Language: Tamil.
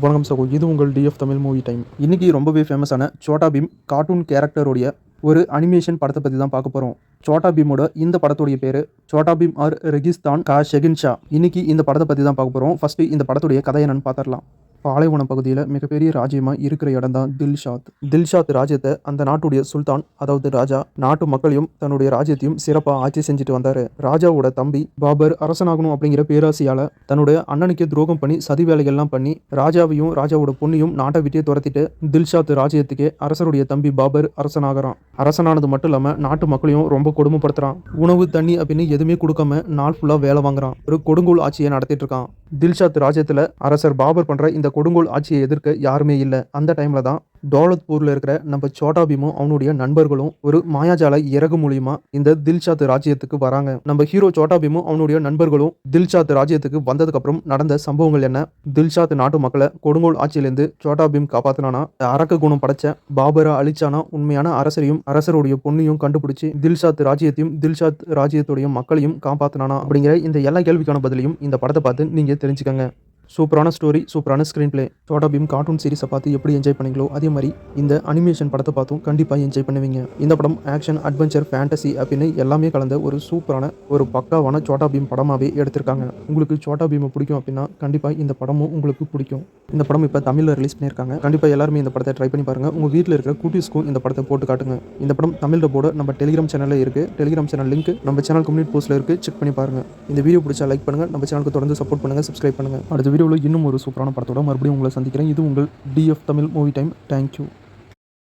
வணக்கம் சகோ, இது உங்கள் டிஎஃப் தமிழ் மூவி டைம். இன்னைக்கு ரொம்பவே ஃபேமஸான சோட்டா பீம் கார்ட்டூன் கேரக்டருடைய ஒரு அனிமேஷன் படத்தை பற்றி தான் பார்க்க போகிறோம். சோட்டா பீமோட இந்த படத்துடைய பேர் சோட்டா பீம் ஆர் ரெகிஸ்தான் கா ஷெகின்ஷா. இன்னைக்கு இந்த படத்தை பற்றி தான் பார்க்க போகிறோம். ஃபர்ஸ்ட் இந்த படத்துடைய கதை என்னன்னு பார்த்துடலாம். பாலைவன பகுதியில் மிகப்பெரிய ராஜ்யமாக இருக்கிற இடம் தான் தில்ஷாத். தில்ஷாத் ராஜ்யத்தை அந்த நாட்டுடைய சுல்தான், அதாவது ராஜா, நாட்டு மக்களையும் தன்னுடைய ராஜ்யத்தையும் சிறப்பாக ஆட்சி செஞ்சுட்டு வந்தார். ராஜாவோட தம்பி பாபர் அரசனாகணும் அப்படிங்கிற பேராசையால் தன்னுடைய அண்ணனுக்கே துரோகம் பண்ணி சதி வேலைகள்லாம் பண்ணி ராஜாவையும் ராஜாவோட பொண்ணையும் நாட்டை விட்டே துரத்திட்டு தில்ஷாத் ராஜ்யத்துக்கே அரசருடைய தம்பி பாபர் அரசனாகிறான். அரசனானது மட்டும் இல்லாமல் நாட்டு மக்களையும் ரொம்ப கொடுமைப்படுத்துறான். உணவு தண்ணி அப்படின்னு எதுவுமே கொடுக்காம நாள் ஃபுல்லாக வேலை வாங்குறான். ஒரு கொடுங்கோல் ஆட்சியை நடத்திட்டு இருக்கான். தில்ஷாத் ராஜ்யத்தில் அரசர் பாபர் பண்ணுற இந்த கொடுங்கோல் ஆட்சியை எதிர்க்க யாருமே இல்லை. அந்த டைம்ல தான் தௌலத்பூரில் இருக்கிற நம்ம சோட்டா பீமும் அவனுடைய நண்பர்களும் ஒரு மாயாஜால இறகு மூலியமா இந்த தில்ஷாத் ராஜ்யத்துக்கு வராங்க. நம்ம ஹீரோ சோட்டா பீமும் அவனுடைய நண்பர்களும் தில்ஷாத் ராஜ்யத்துக்கு வந்ததுக்கு அப்புறம் நடந்த சம்பவங்கள் என்ன, தில்ஷாத் நாட்டு மக்களை கொடுங்கோல் ஆட்சியிலேருந்து சோட்டா பீம் காப்பாத்தினானா, அரக்க குணம் படைச்ச பாபரை அழிச்சானா, உண்மையான அரசரையும் அரசருடைய பொண்ணையும் கண்டுபிடிச்சு தில்ஷாத் ராஜ்யத்தையும் தில்ஷாத் ராஜ்யத்துடைய மக்களையும் காப்பாத்தினானா அப்படிங்கிற இந்த எல்லா கேள்விக்கான பதிலையும் இந்த படத்தை பார்த்து நீங்க தெரிஞ்சுக்கங்க. சூப்பரான ஸ்டோரி, சூப்பரான screenplay. Chhota Bheem cartoon சீரிஸை பார்த்து எப்படி என்ஜாய் பண்ணீங்களோ அதே மாதிரி இந்த அனிமேஷன் படத்தை பார்த்தும் கண்டிப்பாக என்ஜாய் பண்ணுவீங்க. இந்த படம் ஆக்ஷன், அட்வென்ச்சர், ஃபேண்டசி அப்படின்னு எல்லாமே கலந்த ஒரு சூப்பரான ஒரு பக்காவான சோட்டா பீம் படமாகவே எடுத்திருக்காங்க. உங்களுக்கு சோட்டா பீமை பிடிக்கும் அப்படின்னா கண்டிப்பாக இந்த படமும் உங்களுக்கு பிடிக்கும். இந்த படம் இப்போ தமிழில் ரிலீஸ் பண்ணியிருக்காங்க. கண்டிப்பாக எல்லாருமே இந்த படத்தை ட்ரை பண்ணி பாருங்கள். உங்கள் வீட்டில் இருக்கிற குட்டீஸ்க்கும் இந்த படத்தை போட்டு காட்டுங்க. இந்த படம் தமிழில் போட நம்ம டெலிகிராம் சேனலில் இருக்குது. டெலிகிராம் சேனல் லிங்க் நம்ம சேனல் கம்யூனிட்டி போஸ்ட்டில் இருக்குது. செக் பண்ணி பாருங்கள். இந்த வீடியோ பிடிச்சா லைக் பண்ணுங்கள். நம்ம சேனலுக்கு தொடர்ந்து சப்போர்ட் பண்ணுங்கள், சப்ஸ்கிரைப் பண்ணுங்கள். அடுத்த வீடியோவில் இன்னும் ஒரு சூப்பரான படத்தோட மறுபடியும் உங்களை சந்திக்கிறேன். இது உங்கள் TF Tamil movie time. Thank you.